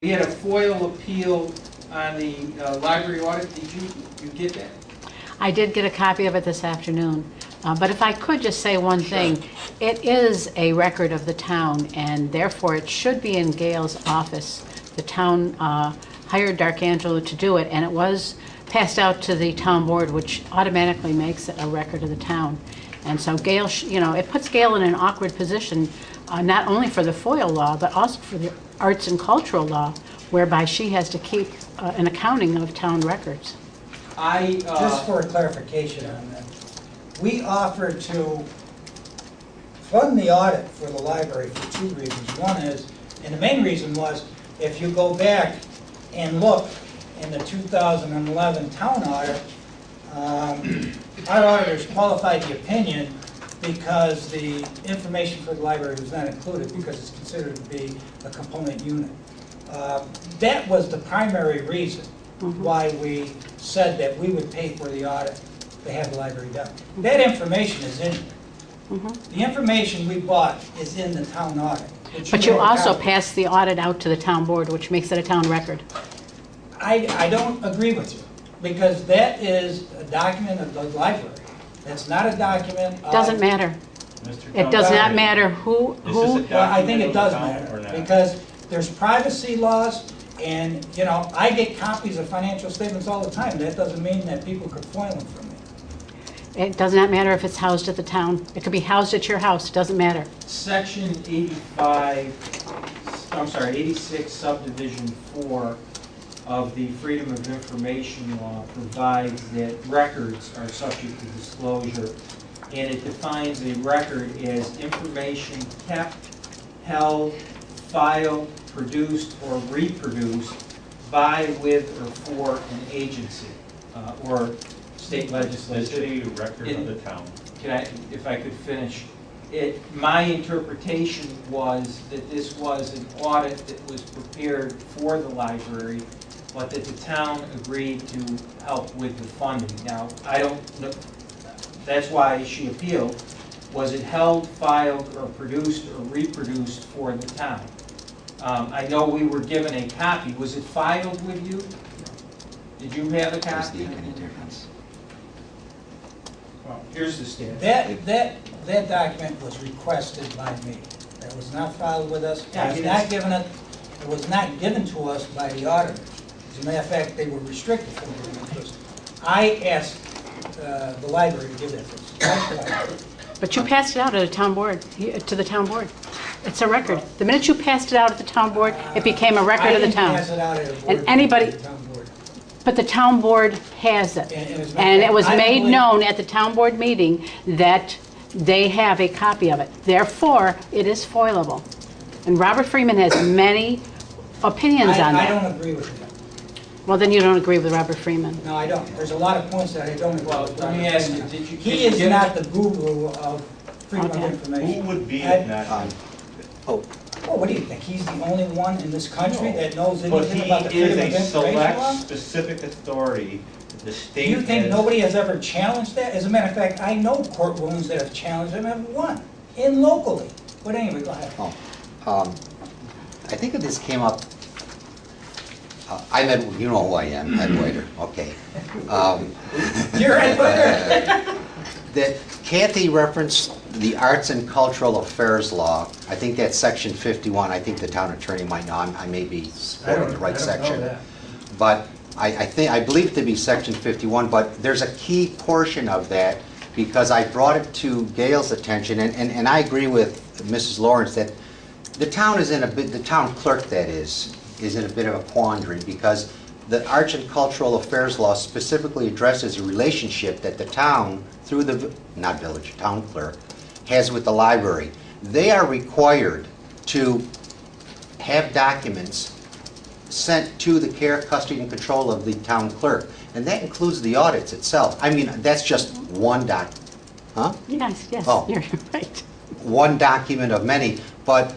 We had a FOIL appeal on the library audit. Did you get that? I did get a copy of it this afternoon. But if I could just say one thing, it is a record of the town, and therefore it should be in Gail's office. The town hired D'Arcangelo to do it, and it was passed out to the town board, which automatically makes it a record of the town. And so Gail, it puts Gail in an awkward position, not only for the FOIL law, but also for the arts and cultural law, whereby she has to keep an accounting of town records. Just for a clarification on that, we offered to fund the audit for the library for two reasons. One is, and the main reason was, if you go back and look in the 2011 town audit, our auditors qualified the opinion because the information for the library was not included because it's considered to be a component unit. That was the primary reason why we said that we would pay for the audit to have the library done. That information is in there. The information we bought is in the town audit. But you also passed the audit out to the town board, which makes it a town record. I don't agree with you, because that is a document of the library. That's not a document of... Doesn't matter. It does not matter who... Well, I think it does matter, because there's privacy laws, and, I get copies of financial statements all the time. That doesn't mean that people could FOIL them from me. It does not matter if it's housed at the town. It could be housed at your house. It doesn't matter. Section 86 subdivision 4 of the Freedom of Information Law provides that records are subject to disclosure, and it defines a record as information kept, held, filed, produced, or reproduced by, with, or for an agency or state legislature. Is it a record of the town? If I could finish. My interpretation was that this was an audit that was prepared for the library, but that the town agreed to help with the funding. Now, I don't know, that's why she appealed. Was it held, filed, or produced, or reproduced for the town? I know we were given a copy. Was it filed with you? Did you have a copy? Well, here's the status. That document was requested by me. That was not filed with us. It was not given to us by the auditors. As a matter of fact, they were restricted from giving it to us. I asked the library to give it to us. But you passed it out at a town board, to the town board. It's a record. The minute you passed it out at the town board, it became a record of the town. I didn't pass it out at a board. And anybody, At the town board. but the town board has it. And it was made known at the town board meeting that they have a copy of it. Therefore, it is foilable. And Robert Freeman has many opinions on I that. don't agree with that. Well, then you don't agree with Robert Freeman. No, I don't. There's a lot of points that I don't agree Well, with. let me ask you, did you... He is not the guru of freedom of Okay. information. Who would be in that? Oh, what do you think? He's the only one in this country that knows But anything he about the freedom of is a information select, law? specific authority. The state Do you think has- nobody has ever challenged that? As a matter of fact, I know courtrooms that have challenged him and have won, in locally. But anyway, go ahead. I think this came up, you know who I am, Ed Waiter, okay. You're right. That Kathy referenced the Arts and Cultural Affairs Law. I think that's section 51. I think the town attorney might know. I may be quoting the right section. But I believe it to be section 51, but there's a key portion of that because I brought it to Gail's attention, and I agree with Mrs. Lawrence that the town is in a bit, the town clerk that is in a bit of a quandary because the Arts and Cultural Affairs Law specifically addresses a relationship that the town, through the, not village, town clerk, has with the library. They are required to have documents sent to the care, custody, and control of the town clerk. And that includes the audits itself. I mean, that's just one huh? Yes, Oh. you're right. One document of many, but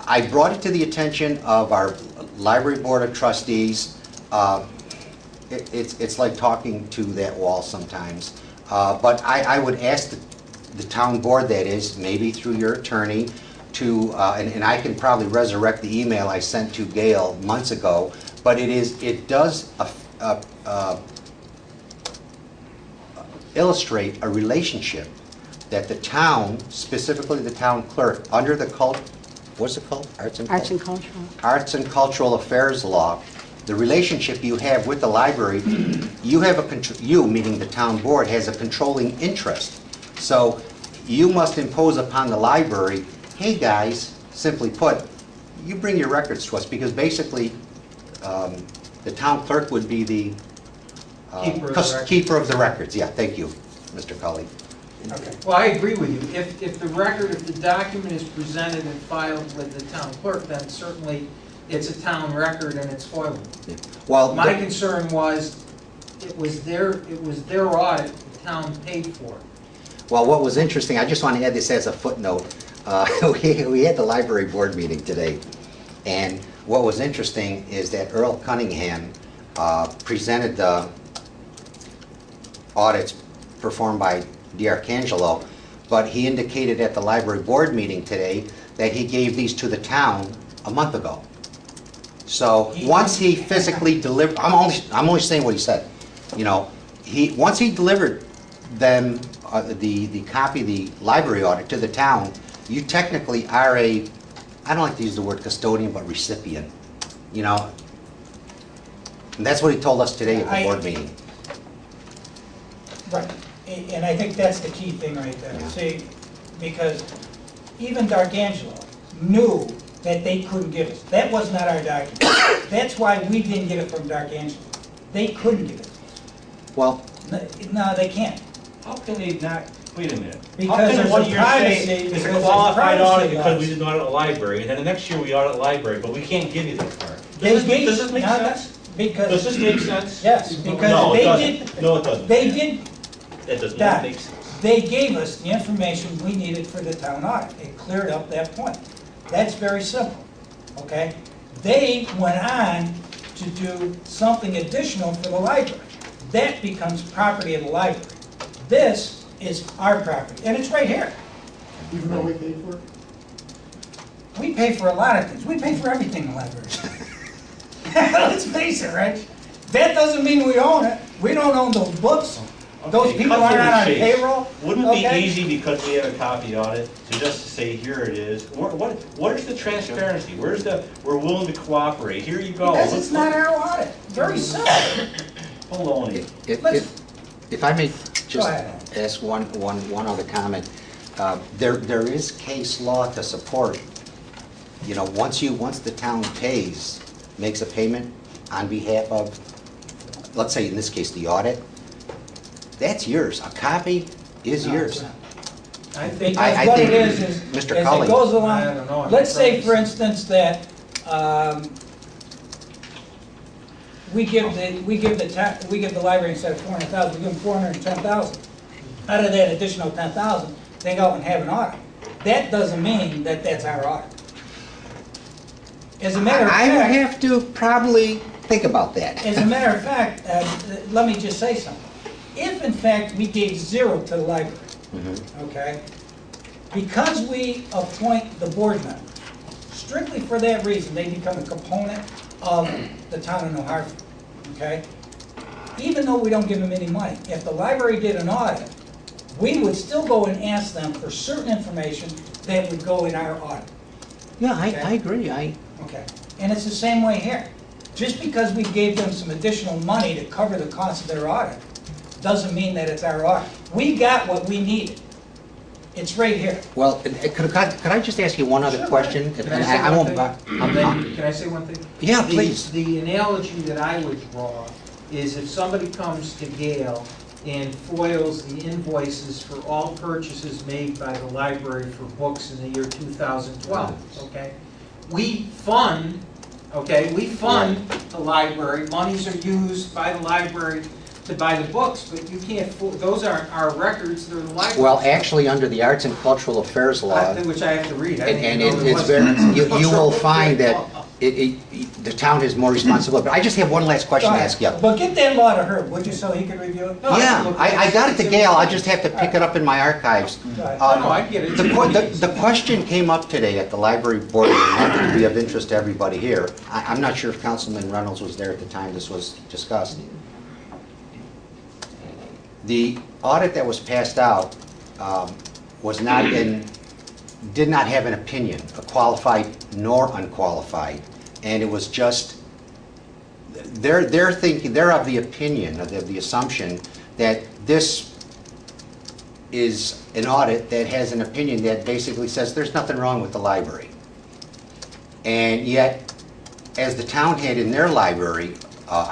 I brought it to the attention of our library board of trustees. It's like talking to that wall sometimes. But I would ask the town board, that is, maybe through your attorney, to, and I can probably resurrect the email I sent to Gail months ago, but it does illustrate a relationship that the town, specifically the town clerk, under the what's it called? Arts and cultural. Arts and Cultural Affairs Law, the relationship you have with the library, you have you, meaning the town board, has a controlling interest. So you must impose upon the library, hey guys, simply put, you bring your records to us, because basically the town clerk would be the keeper of the records. Yeah, thank you, Mr. Cully. Okay. Well, I agree with you. If the document is presented and filed with the town clerk, then certainly it's a town record and it's foilable. Yeah. Well, My concern was, it was their audit, the town paid for it. well, what was interesting, I just want to add this as a footnote. We had the library board meeting today, and what was interesting is that Earl Cunningham presented the audits performed by D'Arcangelo, but he indicated at the library board meeting today that he gave these to the town a month ago. So once he physically delivered, I'm only saying what he said. You know, once he delivered them the copy of the library audit to the town, you technically are I don't like to use the word custodian, but recipient. You know, and that's what he told us today at the board meeting. Right, and I think that's the key thing right there. Yeah. See, because even D'Arcangelo knew that they couldn't give us. That was not our document. That's why we didn't get it from D'Arcangelo. They couldn't give it. Well, No, they can't. How can they not, wait a minute. Because How can there's what a you're privacy- saying is because a there's qualified privacy audit because we laws. didn't audit a library, and then the next year we audit a library, but we can't give you that part? They Does gave- this make no, sense? Because, Does this make sense? yes, because No, it they doesn't. did, No, it doesn't. they did, That does That- not make sense. they gave us the information we needed for the town audit. It cleared up that point. That's very simple, okay? They went on to do something additional for the library. That becomes property of the library. This is our property, and it's right here. Even though we paid for it? We pay for a lot of things. We pay for everything in the library. Let's face it, right? That doesn't mean we own it. We don't own those books. Those Okay, people cut to aren't the on chase. payroll. Wouldn't it be okay? easy, because we have a copy audit, to just say, here it is? What is the transparency? Where's we're willing to cooperate? Here you go. Because it's not our audit. Very simple. Baloney. if I may Go just ahead. ask one other comment. There is case law to support, you know, once the town makes a payment on behalf of, let's say in this case, the audit, that's yours. A copy is No, yours. it's not. I think, I Because what think it is Mr. as Cully- it goes I along, don't know. let's say, for instance, that we give the library, instead of 400,000, we give them 410,000. Out of that additional 10,000, they go and have an audit. That doesn't mean that that's our audit. As a matter of I would fact, have to probably think about that. as a matter of fact, let me just say something. If in fact we gave zero to the library, okay, because we appoint the board members, strictly for that reason, they become a component of the town of New Hartford, okay? Even though we don't give them any money, if the library did an audit, we would still go and ask them for certain information that would go in our audit. Yeah, Okay. I agree. Okay, and it's the same way here. Just because we gave them some additional money to cover the cost of their audit, doesn't mean that it's our audit. We got what we needed. It's right here. Well, could I just ask you one other Sure, question? Can And I say I one won't. thing? Can I say one thing? Yeah, please. The analogy that I would draw is if somebody comes to Gail and foils the invoices for all purchases made by the library for books in the year 2012, okay? We fund the library, monies are used by the library to buy the books, but you can't, those aren't our records, they're the library's. Well, actually, under the Arts and Cultural Affairs Law, Which I have to read. I and didn't know there it's was very, an you will find that the town has more responsibility. But I just have one last question to ask you. Well, get that law to Herb, would you, so he can review it? Yeah, I got it to Gail, I just have to pick it up in my archives. No, I get it. The question came up today at the library board, and that would be of interest to everybody here. I'm not sure if Councilman Reynolds was there at the time this was discussed. The audit that was passed out did not have an opinion, a qualified nor unqualified, and it was just, they're of the opinion, of the assumption that this is an audit that has an opinion that basically says there's nothing wrong with the library. And yet, as the town had in their library,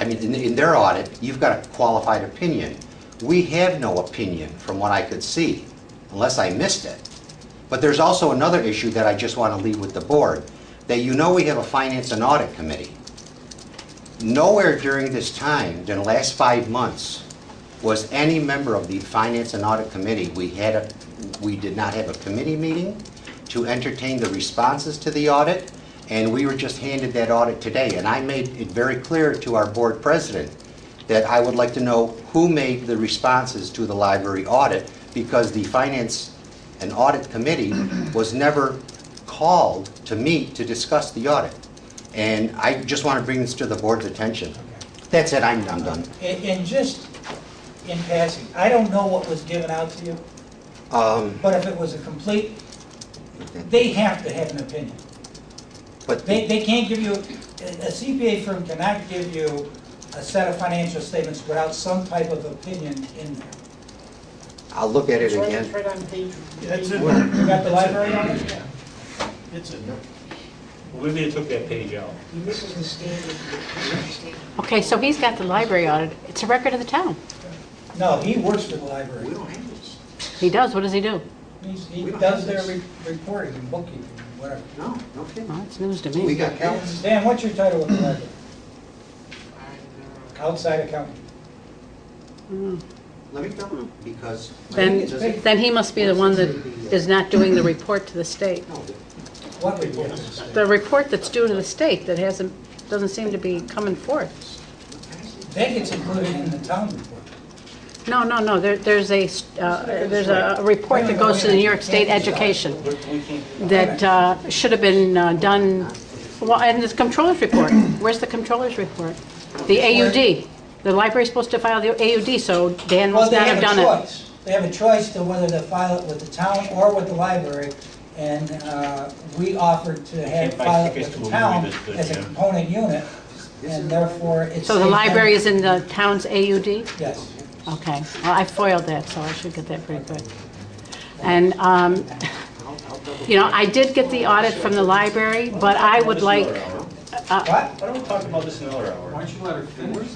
in their audit, you've got a qualified opinion. We have no opinion from what I could see, unless I missed it. But there's also another issue that I just want to leave with the board, that you know we have a Finance and Audit Committee. Nowhere during this time, in the last 5 months, was any member of the Finance and Audit Committee. We did not have a committee meeting to entertain the responses to the audit, and we were just handed that audit today. And I made it very clear to our board president that I would like to know who made the responses to the library audit, because the Finance and Audit Committee was never called to meet to discuss the audit. And I just want to bring this to the board's attention. That's it, I'm done. And just in passing, I don't know what was given out to you, but if it was a complete, they have to have an opinion. But They can't give you, a CPA firm cannot give you a set of financial statements without some type of opinion in there. I'll look at it It's again. right on page. That's it. You got the library on it? Yeah. It's in there. We may have took that page out. This is the standard. Okay, so he's got the library audit. It's a record of the town. No, he works for the library. We don't have this. He does, what does he do? He does their reporting and bookkeeping and whatever. No, no kidding. Well, that's news to We me. got counts. Dan, what's your title with the library? Outside accountant. Let me know, because... Then he must be the one that is not doing the report to the state. What report? The report that's due to the state that doesn't seem to be coming forth. That gets included in the town report. No, there's a report that goes to the New York State Education that should have been done, well, and the controller's report. Where's the controller's report? The AUD. The library's supposed to file the AUD, so Dan must not have done it. Well, they have a choice. They have a choice to whether to file it with the town or with the library, and we offered to have file it with the town as a component unit, and therefore it's... So the library is in the town's AUD? Yes. Okay, well, I foiled that, so I should get that pretty quick. And, I did get the audit from the library, but I would like... What? Why don't we talk about this another hour? Why don't you let her finish?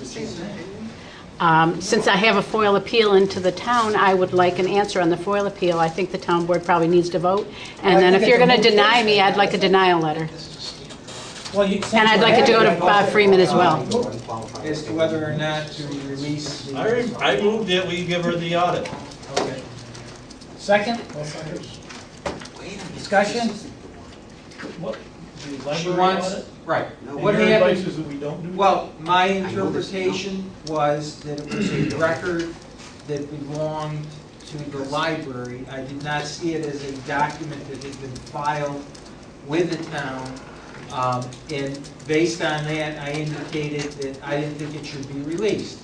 Since I have a FOIL appeal into the town, I would like an answer on the FOIL appeal. I think the town board probably needs to vote. And then if you're going to deny me, I'd like a denial letter. Well, And I'd like it to go to Freeman as well. As to whether or not to release the... I moved that we give her the audit. Okay. Second? Discussion? What? The She library wants, audit? right. And What your advice happened, is that we don't do that? well, my interpretation was that it was a record that belonged to the library. I did not see it as a document that had been filed with the town. And based on that, I indicated that I didn't think it should be released.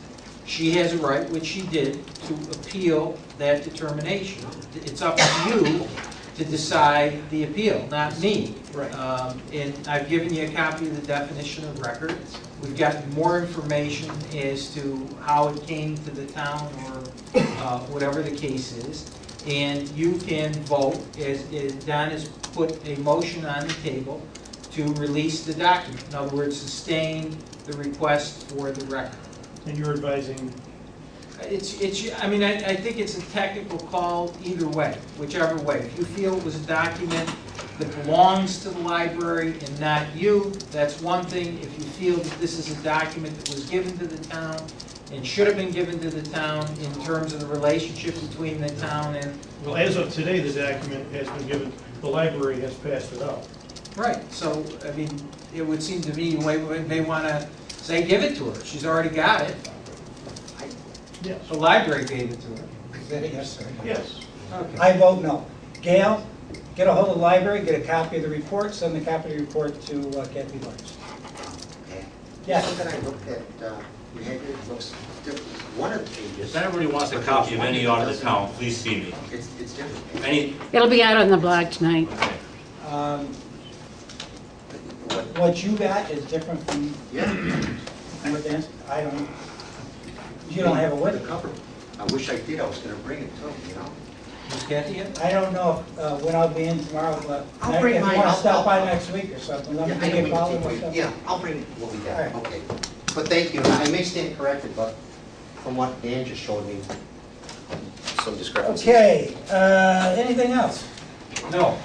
She has a right, which she did, to appeal that determination. It's up to you to decide the appeal, not me. Right. And I've given you a copy of the definition of record. We've gotten more information as to how it came to the town or whatever the case is. And you can vote, as Don has put a motion on the table, to release the document. In other words, sustain the request for the record. And you're advising, I think it's a technical call either way, whichever way. If you feel it was a document that belongs to the library and not you, that's one thing. If you feel that this is a document that was given to the town and should have been given to the town in terms of the relationship between the town and... well, as of today, the document has been given, the library has passed it out. Right, so, I mean, it would seem to me, they want to say, give it to her. She's already got it. Yes. The library gave it to her. Is that a yes or no? Yes. Okay. I vote no. Gail, get a hold of the library, get a copy of the report, send the copy of the report to Kathy Lawrence. Okay. Yes. So then I looked at, maybe it looks different. One of the pages. If anybody wants a copy of any audit of the town, please see me. It's different. Any, It'll be out on the blog tonight. Um, What you got is different from Yeah. what Dan, I don't, you don't have it with The you. cover. I wish I did, I was gonna bring it too, you know? Was Kathy in? I don't know if, when I'll be in tomorrow, but I'll bring if you mine. want to stop I'll- by next week or something, let me Yeah, I give know you we a call can and take stuff. it. Yeah, I'll bring what we All got, right. okay. But thank you, I may stand corrected, but from what Dan just showed me, some discrepancies. Okay, anything else? No.